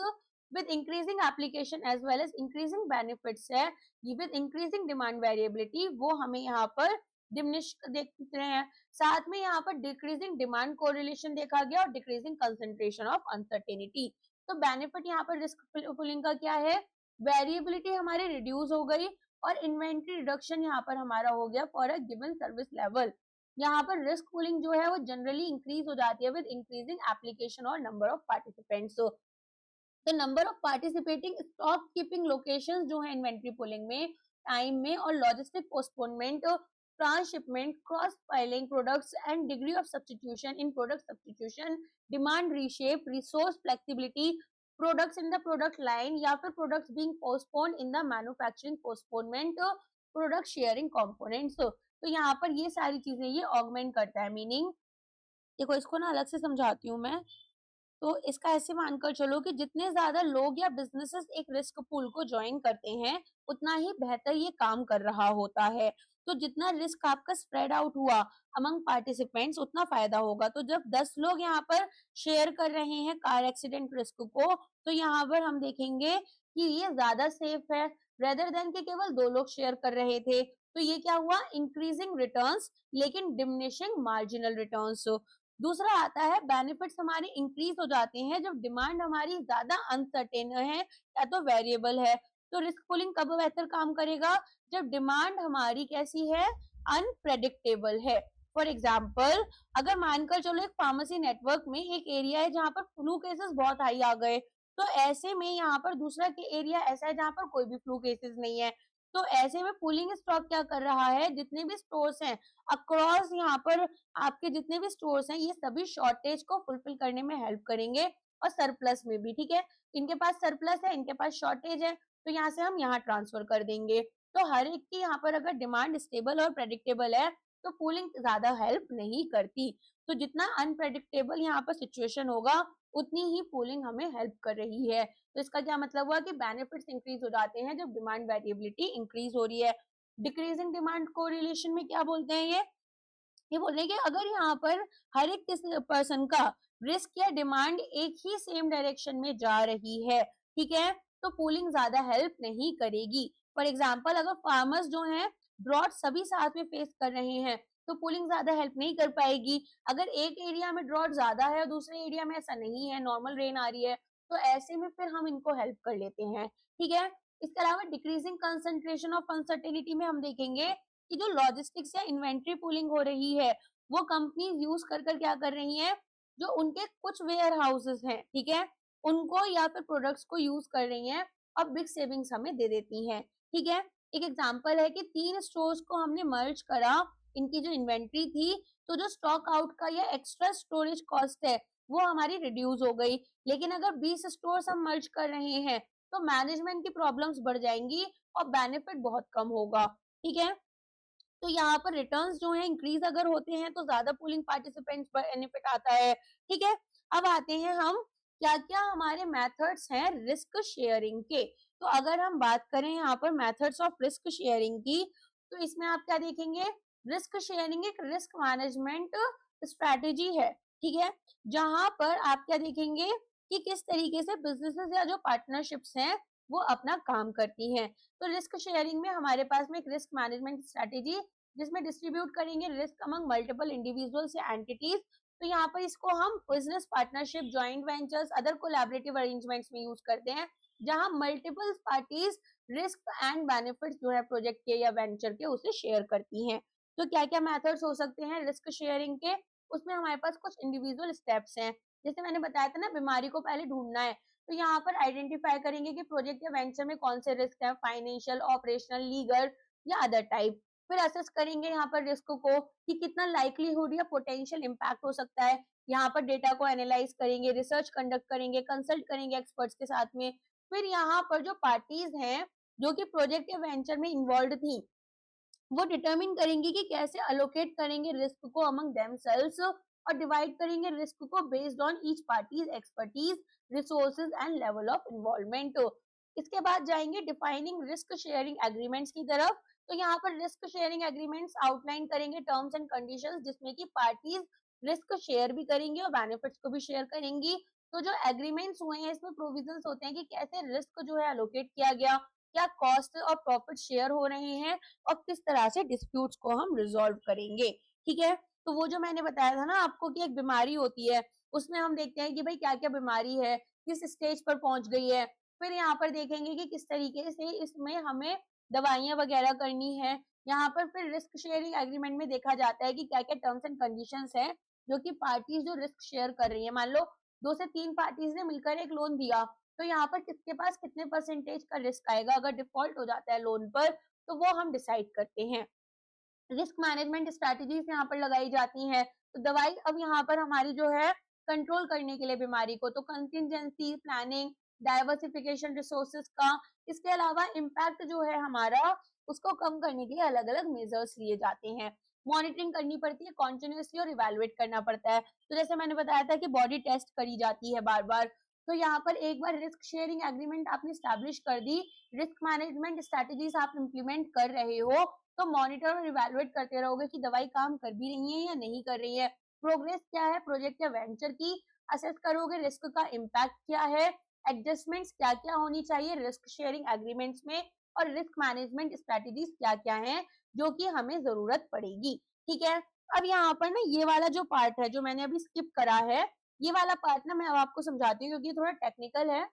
with increasing application as well as increasing benefits है, with increasing demand variability, वो हमें यहाँ पर डिमिनिश देख रहे हैं। साथ में यहाँ पर डिक्रीजिंग डिमांड कोरिलेशन देखा गया और डिक्रीजिंग कंसंट्रेशन ऑफ अनसर्टेनिटी। तो बेनिफिट यहाँ पर रिस्क पूलिंग का क्या है, वेरिएबिलिटी हमारी रिड्यूस हो गई और इन्वेंट्री रिडक्शन यहाँ पर हमारा हो गया for a given service level. यहाँ पर रिस्क पूलिंग जो है वो जनरली इंक्रीज हो जाती है विद इंक्रीजिंग एप्लीकेशन और नंबर ऑफ पार्टिसिपेंट्स। तो number of participating stock keeping locations जो है इन्वेंट्री पुलिंग में, टाइम में और logistic postponement, transshipment, cross filing products and degree of substitution in product substitution, demand reshape, resource flexibility, products in the product line या फिर products being postponed in the manufacturing postponement, product sharing components. तो यहाँ पर ये सारी चीजें ये augment करता है। मीनिंग देखो, इसको ना अलग से समझाती हूँ मैं। तो इसका ऐसे मानकर चलो कि जितने ज्यादा लोग या बिजनेसेस एक रिस्क पूल को ज्वाइन करते हैं उतना ही बेहतर ये काम कर रहा होता है। तो जितना रिस्क आपका स्प्रेड आउट हुआ अमंग पार्टिसिपेंट्स उतना फायदा होगा। तो जब 10 लोग यहाँ पर शेयर कर रहे हैं कार एक्सीडेंट रिस्क को, तो यहाँ पर हम देखेंगे कि ये ज्यादा सेफ है रेदर देन के केवल 2 लोग शेयर कर रहे थे। तो ये क्या हुआ, इंक्रीजिंग रिटर्न्स लेकिन डिमिनिशिंग मार्जिनल रिटर्न्स। दूसरा आता है बेनिफिट्स हमारे इंक्रीज हो जाते हैं जब डिमांड हमारी ज्यादा अनसर्टेन है या तो वेरिएबल है। तो रिस्क पुलिंग कब बेहतर काम करेगा, जब डिमांड हमारी कैसी है, अनप्रेडिक्टेबल है। फॉर एग्जाम्पल, अगर मानकर चलो एक फार्मेसी नेटवर्क में एक एरिया है जहां पर फ्लू केसेस बहुत हाई आ गए, तो ऐसे में यहाँ पर दूसरा के एरिया ऐसा है जहां पर कोई भी फ्लू केसेस नहीं है। तो ऐसे में पुलिंग स्टॉक क्या कर रहा है, जितने भी स्टोर्स हैं अक्रॉस यहाँ पर आपके जितने भी स्टोर्स हैं ये सभी शॉर्टेज को फुलफिल करने में हेल्प करेंगे और सरप्लस में भी। ठीक है, इनके पास सरप्लस है, इनके पास शॉर्टेज है, तो यहाँ से हम यहाँ ट्रांसफर कर देंगे। तो हर एक की यहाँ पर अगर डिमांड स्टेबल और प्रेडिक्टेबल है तो पूलिंग ज्यादा हेल्प नहीं करती। तो जितना अनप्रेडिक्टेबल यहाँ पर सिचुएशन होगा उतनी ही पूलिंग हमें हेल्प कर रही है। तो इसका क्या मतलब हुआ कि बेनिफिट्स इंक्रीज हो जाते हैं जब डिमांड वेरिएबिलिटी इंक्रीज हो रही है। डिक्रीजिंग डिमांड कोरिलेशन में क्या बोलते हैं, ये बोल रहे हैं कि अगर यहाँ पर हर एक पर्सन का रिस्क या डिमांड एक ही सेम डायरेक्शन में जा रही है, ठीक है, तो पूलिंग ज्यादा हेल्प नहीं करेगी। फॉर एग्जाम्पल, अगर फार्मर्स जो हैं ड्रॉट सभी साथ में फेस कर रहे हैं तो पूलिंग ज्यादा हेल्प नहीं कर पाएगी। अगर एक एरिया में ड्रॉट ज्यादा है और दूसरे एरिया में ऐसा नहीं है, नॉर्मल रेन आ रही है, तो ऐसे में फिर हम इनको हेल्प कर लेते हैं। ठीक है, इसके अलावा डिक्रीजिंग कंसंट्रेशन ऑफ अनसर्टेनिटी में हम देखेंगे कि जो लॉजिस्टिक्स या इन्वेंट्री पूलिंग हो रही है वो कंपनीज यूज कर क्या कर रही हैं, जो उनके कुछ वेयर हाउसेस हैं, ठीक है, उनको या फिर प्रोडक्ट्स को यूज कर रही हैं और बिग सेविंग्स हमें दे देती हैं। ठीक है, एक एग्जांपल है कि 3 स्टोर्स को हमने मर्ज करा, इनकी जो इन्वेंट्री थी, तो जो स्टॉक आउट का या एक्स्ट्रा स्टोरेज कॉस्ट है वो हमारी रिड्यूस हो गई। लेकिन अगर 20 स्टोर्स हम मर्ज कर रहे हैं तो मैनेजमेंट की प्रॉब्लम्स बढ़ जाएंगी और बेनिफिट बहुत कम होगा। ठीक है, तो यहाँ पर रिटर्न्स जो है इंक्रीज अगर होते हैं तो ज्यादा पूलिंग पार्टिसिपेंट्स बेनिफिट आता है। ठीक है, अब आते हैं हम क्या क्या हमारे मेथड्स हैं रिस्क शेयरिंग के। तो अगर हम बात करें यहाँ पर मेथड्स ऑफ रिस्क शेयरिंग की, तो इसमें आप क्या देखेंगे, रिस्क शेयरिंग एक रिस्क मैनेजमेंट स्ट्रेटेजी है। ठीक है, जहां पर आप क्या देखेंगे कि किस तरीके से बिजनेसेस या जो पार्टनरशिप्स हैं वो अपना काम करती हैं। तो रिस्क शेयरिंग में हमारे पास में एक रिस्क मैनेजमेंट स्ट्रेटेजी जिसमें डिस्ट्रीब्यूट करेंगे रिस्क अमंग मल्टीपल इंडिविजुअल्स या एंटिटीज। तो यहाँ पर इसको हम business partnership, joint ventures, other collaborative arrangements में यूज करते हैं, जहां multiple parties risk and benefits जो है प्रोजेक्ट के या वेंचर के उसे शेयर करती हैं। तो क्या क्या मेथड्स हो सकते हैं रिस्क शेयरिंग के? उसमें हमारे पास कुछ इंडिविजुअल स्टेप्स हैं। जैसे मैंने बताया था ना, बीमारी को पहले ढूंढना है, तो यहाँ पर आइडेंटिफाई करेंगे कि प्रोजेक्ट या वेंचर में कौन से रिस्क है, फाइनेंशियल, ऑपरेशनल, लीगल या अदर टाइप। फिर असेस करेंगे यहाँ पर रिस्क को कि कितना लाइक्लीहुड या पोटेंशियल इम्पैक्ट हो सकता है। यहाँ पर डेटा को एनालाइज करेंगे, रिसर्च कंडक्ट करेंगे, कंसल्ट करेंगे एक्सपर्ट्स के साथ में। फिर यहाँ पर जो पार्टीज हैं जो कि प्रोजेक्ट या वेंचर में इन्वॉल्व थी, वो डिटरमिन करेंगे कि कैसे अलोकेट करेंगे रिस्क को अमंग देमसेल्व्स और डिवाइड करेंगे रिस्क को based on each parties expertise, resources and level of involvement. इसके बाद जाएंगे डिफाइनिंग रिस्क शेयरिंग एग्रीमेंट्स की तरफ। तो यहाँ पर रिस्क शेयरिंग एग्रीमेंट्स आउटलाइन करेंगे टर्म्स एंड कंडीशंस जिसमें कि पार्टीज रिस्क शेयर भी करेंगी और बेनिफिट्स को भी शेयर करेंगी। तो जो एग्रीमेंट्स हुए हैं इसमें प्रोविजंस होते हैं कि कैसे रिस्क जो है एलोकेट किया गया, क्या कॉस्ट और प्रॉफिट शेयर हो रहे हैं और किस तरह से डिस्प्यूट्स को हम रिजॉल्व करेंगे। ठीक है, तो वो जो मैंने बताया था ना आपको कि एक बीमारी होती है, उसमें हम देखते हैं कि भाई क्या क्या बीमारी है, किस स्टेज पर पहुंच गई है। फिर यहाँ पर देखेंगे कि किस तरीके से इसमें हमें दवाइयां वगैरह करनी है। यहाँ पर फिर रिस्क शेयरिंग एग्रीमेंट में देखा जाता है कि क्या क्या टर्म्स एंड कंडीशंस है जो कि पार्टीज जो रिस्क शेयर कर रही है। मान लो 2 से 3 पार्टीज ने मिलकर एक लोन दिया, तो यहाँ पर किसके पास कितने परसेंटेज का रिस्क आएगा अगर डिफॉल्ट हो जाता है लोन पर, तो वो हम डिसाइड करते हैं। रिस्क मैनेजमेंट स्ट्रेटजीज यहाँ पर लगाई जाती हैं। तो दवाई अब यहाँ पर हमारी जो है कंट्रोल करने के लिए बीमारी को, तो कंटिजेंसी प्लानिंग, डाइवर्सिफिकेशन रिसोर्सेज का, इसके अलावा इम्पैक्ट जो है हमारा उसको कम करने के लिए अलग अलग मेजर्स लिए जाते हैं। मॉनिटरिंग करनी पड़ती है कॉन्टिन्यूसली और इवेलुएट करना पड़ता है। तो जैसे मैंने बताया था कि बॉडी टेस्ट करी जाती है बार बार। तो यहाँ पर एक बार रिस्क शेयरिंग एग्रीमेंट आपने स्टैब्लिश कर दी, रिस्क मैनेजमेंट स्ट्रेटजीज आप इम्प्लीमेंट कर रहे हो, तो मॉनिटर और इवेलुएट करते रहोगे कि दवाई काम कर भी रही है या नहीं कर रही है, प्रोग्रेस क्या है प्रोजेक्ट या वेंचर की, असेस करोगे रिस्क का इम्पैक्ट क्या है, एडजस्टमेंट्स क्या क्या होनी चाहिए रिस्क शेयरिंग एग्रीमेंट्स में, और रिस्क मैनेजमेंट स्ट्रेटजीज क्या क्या है जो कि हमें जरूरत पड़ेगी। ठीक है, अब यहाँ पर ना ये वाला जो पार्ट है जो मैंने अभी स्किप करा है, ये वाला पार्ट ना मैं अब आपको समझाती हूँ क्योंकि ये थोड़ा टेक्निकल है।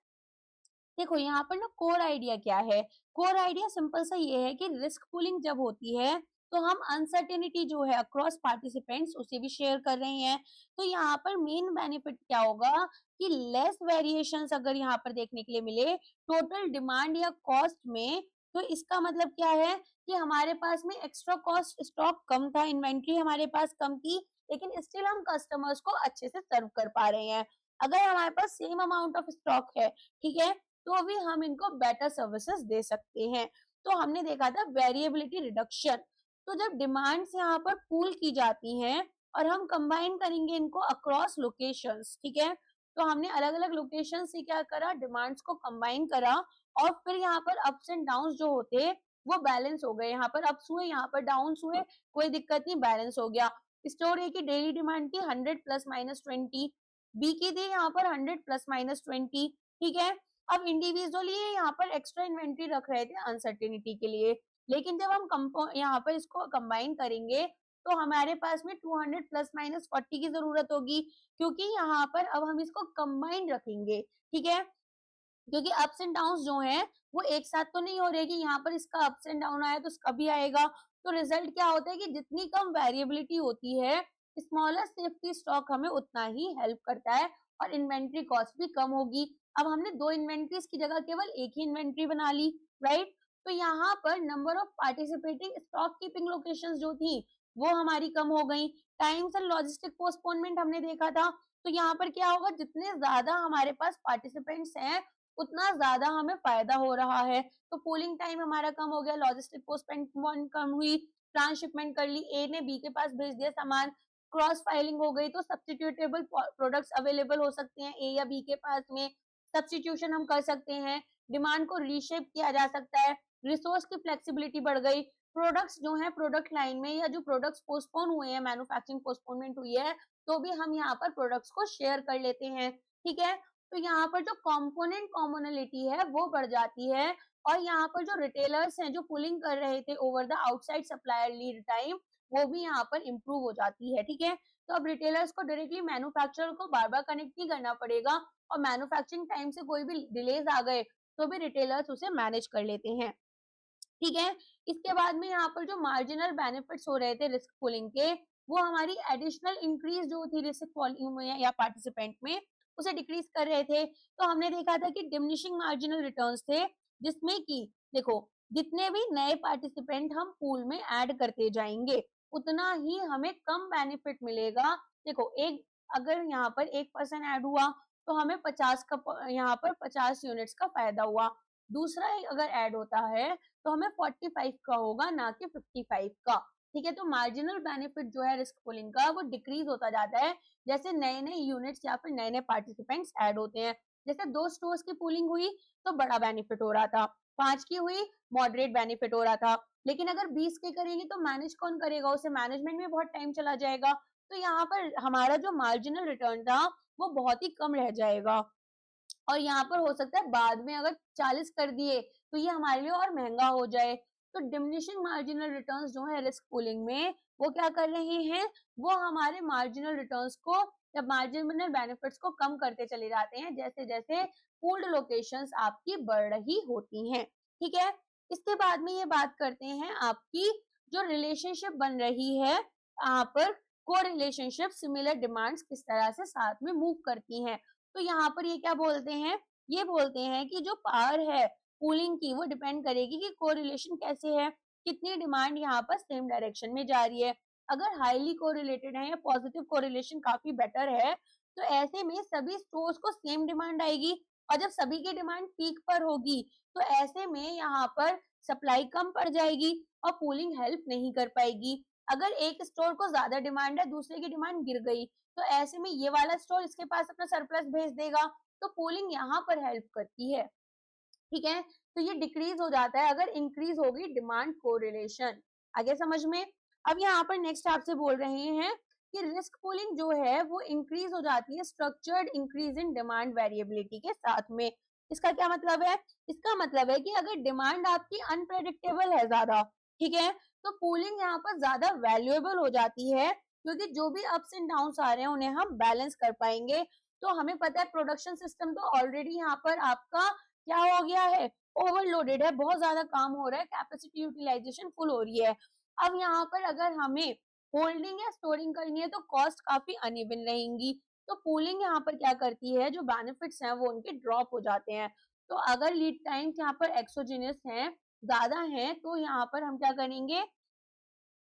देखो यहाँ पर ना कोर आइडिया क्या है, कोर आइडिया सिंपल सा ये है कि रिस्क पूलिंग जब होती है तो हम अनसर्टेनिटी जो है अक्रॉस पार्टिसिपेंट्स उसे भी शेयर कर रहे हैं। तो यहाँ पर मेन बेनिफिट क्या होगा कि लेस वेरिएशंस अगर यहाँ पर देखने के लिए मिले टोटल डिमांड या कॉस्ट में, तो इसका मतलब क्या है कि हमारे पास में एक्स्ट्रा कॉस्ट स्टॉक कम था, इन्वेंट्री हमारे पास कम थी, लेकिन स्टिल हम कस्टमर्स को अच्छे से सर्व कर पा रहे हैं। अगर हमारे पास सेम अमाउंट ऑफ स्टॉक है, ठीक है, तो भी हम इनको बेटर सर्विसेज दे सकते हैं। तो हमने देखा था वेरिएबिलिटी रिडक्शन। तो जब डिमांड्स यहाँ पर पूल की जाती हैं और हम कंबाइन करेंगे इनको अक्रॉस लोकेशंस, ठीक है, तो हमने अलग अलग लोकेशन से क्या करा, डिमांड्स को कंबाइन करा और फिर यहाँ पर अप्स एंड डाउन जो होते वो बैलेंस हो गए, यहाँ पर अप्स हुए यहाँ पर डाउन हुए, कोई दिक्कत नहीं, बैलेंस हो गया। स्टोर ए की डेली डिमांड थी 100 प्लस माइनस 20, बी की थी यहाँ पर 100 प्लस माइनस 20, ठीक है। अब इंडिविजुअली यहाँ पर एक्स्ट्रा इन्वेंट्री रख रहे थे अनसर्टेनिटी के लिए, लेकिन जब हम यहाँ पर इसको कंबाइन करेंगे तो हमारे पास में 200 प्लस माइनस 40 की जरूरत होगी, क्योंकि यहाँ पर अब हम इसको कंबाइन रखेंगे, ठीक है, क्योंकि अप्स एंड डाउन जो हैं वो एक साथ तो नहीं हो रहे कि यहाँ पर इसका अप्स एंड डाउन आया तो उसका भी आएगा। तो रिजल्ट क्या होता है कि जितनी कम वेरिएबिलिटी होती है स्मॉलर सेफ्टी स्टॉक हमें उतना ही हेल्प करता है और इन्वेंट्री कॉस्ट भी कम होगी। अब हमने 2 इन्वेंट्रीज की जगह केवल एक ही इन्वेंट्री बना ली, राइट। तो यहाँ पर number of participating stock keeping location जो थी वो हमारी कम हो गई। टाइम्स एंड लॉजिस्टिक पोस्टपोनमेंट हमने देखा था। तो यहाँ पर क्या होगा, जितने ज्यादा हमारे पास पार्टिसिपेंट्स हैं उतना ज्यादा हमें फायदा हो रहा है। तो पूलिंग टाइम हमारा कम हो गया, लॉजिस्टिक पोस्टपोनमेंट कम हुई, ट्रांसशिपमेंट कर ली, ए ने बी के पास भेज दिया सामान, क्रॉस फाइलिंग हो गई, तो सब्स्टिट्यूटेबल प्रोडक्ट्स अवेलेबल हो सकते हैं ए या बी के पास में, सब्स्टिट्यूशन हम कर सकते हैं, डिमांड को रीशेप किया जा सकता है, रिसोर्स की फ्लेक्सिबिलिटी बढ़ गई, प्रोडक्ट्स जो है प्रोडक्ट लाइन में या जो प्रोडक्ट्स पोस्टपोन हुए हैं, मैन्युफैक्चरिंग पोस्टपोनमेंट हुई है, तो भी हम यहाँ पर प्रोडक्ट्स को शेयर कर लेते हैं, ठीक है। तो यहाँ पर जो कंपोनेंट कॉमनलिटी है वो बढ़ जाती है, और यहाँ पर जो रिटेलर्स हैं जो पुलिंग कर रहे थे over the outside supplier lead time, वो भी यहाँ पर इम्प्रूव हो जाती है। ठीक है, तो अब रिटेलर्स को डायरेक्टली मैन्युफैक्चरर को बार बार कनेक्ट नहीं करना पड़ेगा, और मैन्युफैक्चरिंग टाइम से कोई भी डिलेज आ गए तो भी रिटेलर्स उसे मैनेज कर लेते हैं। ठीक है, इसके बाद में यहाँ पर जो मार्जिनल बेनिफिट्स हो रहे थे रिस्क पूलिंग के, वो हमारी एडिशनल इंक्रीज जो थी रिस्क वॉल्यूम में या पार्टिसिपेंट में, उसे डिक्रीज कर रहे थे। तो हमने देखा था कि डिमिनिशिंग मार्जिनल रिटर्न्स थे, जिसमें कि देखो जितने भी नए पार्टिसिपेंट हम पूल में ऐड करते जाएंगे उतना ही हमें कम बेनिफिट मिलेगा। देखो एक अगर यहाँ पर 1% ऐड हुआ तो हमें 50 का यहाँ पर 50 यूनिट्स का फायदा हुआ। दूसरा अगर ऐड होता है तो हमें 45 का होगा, ना कि 55 का। ठीक है, तो मार्जिनल बेनिफिट जो है रिस्क पूलिंग का वो डिक्रीज होता जाता है जैसे नए नए यूनिट्स या फिर नए नए पार्टिसिपेंट्स ऐड होते हैं। जैसे 2 स्टोर्स की पूलिंग हुई तो बड़ा बेनिफिट हो रहा था, 5 की हुई मॉडरेट बेनिफिट हो रहा था, लेकिन अगर 20 के करेंगे तो मैनेज कौन करेगा, उसे मैनेजमेंट में बहुत टाइम चला जाएगा। तो यहाँ पर हमारा जो मार्जिनल रिटर्न था वो बहुत ही कम रह जाएगा, और यहाँ पर हो सकता है बाद में अगर 40 कर दिए तो ये हमारे लिए और महंगा हो जाए। तो डिमिनिशिंग मार्जिनल रिटर्न्स जो है रिस्क पूलिंग में वो क्या कर रहे हैं, वो हमारे मार्जिनल रिटर्न्स को या मार्जिनल बेनिफिट्स को कम करते चले जाते हैं जैसे जैसे पूल्ड लोकेशंस आपकी बढ़ रही होती हैं। ठीक है, इसके बाद में ये बात करते हैं आपकी जो रिलेशनशिप बन रही है यहाँ पर, को रिलेशनशिप सिमिलर डिमांड्स किस तरह से साथ में मूव करती हैं। तो यहाँ पर ये क्या बोलते हैं, ये बोलते हैं कि जो पावर है पूलिंग की वो डिपेंड करेगी कि कोरिलेशन कैसे है, कितनी डिमांड यहाँ पर सेम डायरेक्शन में जा रही है। अगर हाईली कोरिलेटेड है या पॉजिटिव कोरिलेशन काफी बेटर है तो ऐसे में सभी स्टोर्स को सेम डिमांड आएगी, और जब सभी की डिमांड पीक पर होगी तो ऐसे में यहाँ पर सप्लाई कम पड़ जाएगी और पूलिंग हेल्प नहीं कर पाएगी। अगर एक स्टोर को ज्यादा डिमांड है, दूसरे की डिमांड गिर गई, तो ऐसे में ये वाला स्टोर इसके पास अपना सरप्लस भेज देगा, तो पूलिंग यहाँ पर हेल्प करती है। ठीक है, तो ये डिक्रीज हो जाता है अगर इंक्रीज होगी डिमांड कोरिलेशन। आगे समझ में। अब यहाँ पर नेक्स्ट आपसे बोल रहे हैं कि रिस्क पूलिंग जो है वो इंक्रीज हो जाती है structured increase in demand variability के साथ में। इसका क्या मतलब है, इसका मतलब है कि अगर डिमांड आपकी अनप्रेडिक्टेबल है ज्यादा, ठीक है, तो पूलिंग यहाँ पर ज्यादा वैल्यूएबल हो जाती है, क्योंकि जो भी अप्स एंड डाउन्स आ रहे हैं उन्हें हम बैलेंस कर पाएंगे। तो हमें पता है प्रोडक्शन सिस्टम तो ऑलरेडी यहाँ पर आपका क्या हो गया है, ओवरलोडेड है, बहुत ज्यादा काम हो रहा है, कैपेसिटी यूटिलाइजेशन फुल हो रही है। अब यहाँ पर अगर हमें होल्डिंग या स्टोरिंग करनी है तो कॉस्ट काफी अनइवन रहेंगी। तो पूलिंग यहाँ पर क्या करती है, जो बेनिफिट्स हैं वो उनके ड्रॉप हो जाते हैं। तो अगर लीड टाइम्स यहाँ पर एक्सोजिनस हैं, ज्यादा हैं, तो यहाँ पर हम क्या करेंगे,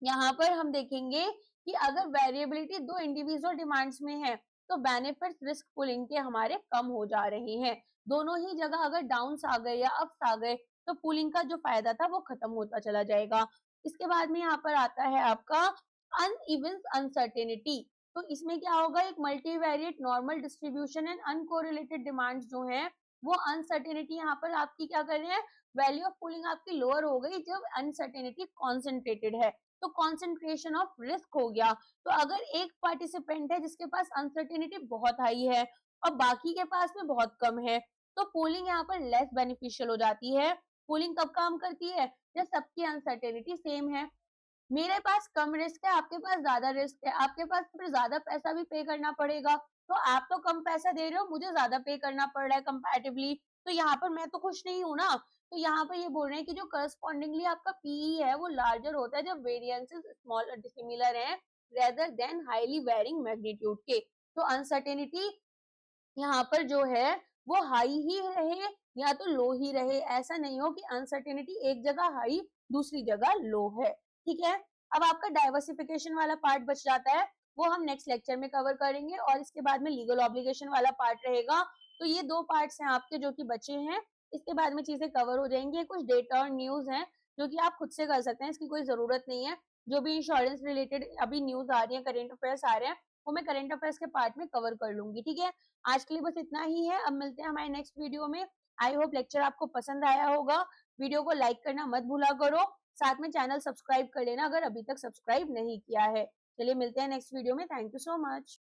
यहाँ पर हम देखेंगे कि अगर वेरिएबिलिटी दो इंडिविजुअल डिमांड्स में है तो बेनिफिट्स रिस्क पुलिंग के हमारे कम हो जा रहे हैं। दोनों ही जगह अगर डाउन्स आ गए या अप्स आ गए तो पुलिंग का जो फायदा था वो खत्म होता चला जाएगा। इसके बाद में यहाँ पर आता है आपका अनइवन अनसर्टेनिटी। तो इसमें क्या होगा, एक multivariate normal distribution and uncorrelated demands जो हैं वो अनसर्टेनिटी यहाँ पर आपकी क्या कर रहे हैं, वैल्यू ऑफ पुलिंग आपकी लोअर हो गई जब अनसर्टेनिटी कॉन्सेंट्रेटेड है, तो कॉन्सेंट्रेशन ऑफ रिस्क हो गया। तो अगर एक पार्टिसिपेंट है जिसके पास अनसर्टेनिटी बहुत हाई है और बाकी के पास में बहुत कम है, तो पोलिंग यहाँ पर लेस बेनिफिशियल हो जाती है। पोलिंग कब काम करती है, जब सबकी अनसर्टेनिटी सेम है। मेरे पास कम रिस्क है, आपके पास ज्यादा रिस्क है, आपके पास फिर ज्यादा पैसा भी पे करना पड़ेगा, तो आप तो कम पैसा दे रहे हो, मुझे ज्यादा पे करना पड़ रहा है कंपैरेटिवली, तो यहाँ पर मैं तो खुश नहीं हूँ ना। तो यहाँ पर ये बोल रहे हैं कि जो करस्पॉन्डिंगली आपका पीई है वो लार्जर होता है जब वेरिएंसेस स्मॉल सिमिलर है rather than highly varying magnitude के। तो अनसर्टेनिटी यहाँ पर जो है वो हाई ही रहे या तो लो ही रहे, ऐसा नहीं हो कि अनसर्टेनिटी एक जगह हाई दूसरी जगह लो है। ठीक है, अब आपका डाइवर्सिफिकेशन वाला पार्ट बच जाता है, वो हम नेक्स्ट लेक्चर में कवर करेंगे, और इसके बाद में लीगल ऑब्लिगेशन वाला पार्ट रहेगा। तो ये दो पार्ट्स हैं आपके जो कि बचे हैं, इसके बाद में चीजें कवर हो जाएंगी। कुछ डेटा और न्यूज है जो कि आप खुद से कर सकते हैं, इसकी कोई जरूरत नहीं है। जो भी इंश्योरेंस रिलेटेड अभी न्यूज आ रही है, करेंट अफेयर्स आ रहे हैं, वो मैं करेंट अफेयर्स के पार्ट में कवर कर लूंगी। ठीक है, आज के लिए बस इतना ही है, अब मिलते हैं हमारे नेक्स्ट वीडियो में। आई होप लेक्चर आपको पसंद आया होगा। वीडियो को लाइक करना मत भूला करो, साथ में चैनल सब्सक्राइब कर लेना अगर अभी तक सब्सक्राइब नहीं किया है। चलिए मिलते हैं नेक्स्ट वीडियो में, थैंक यू सो मच।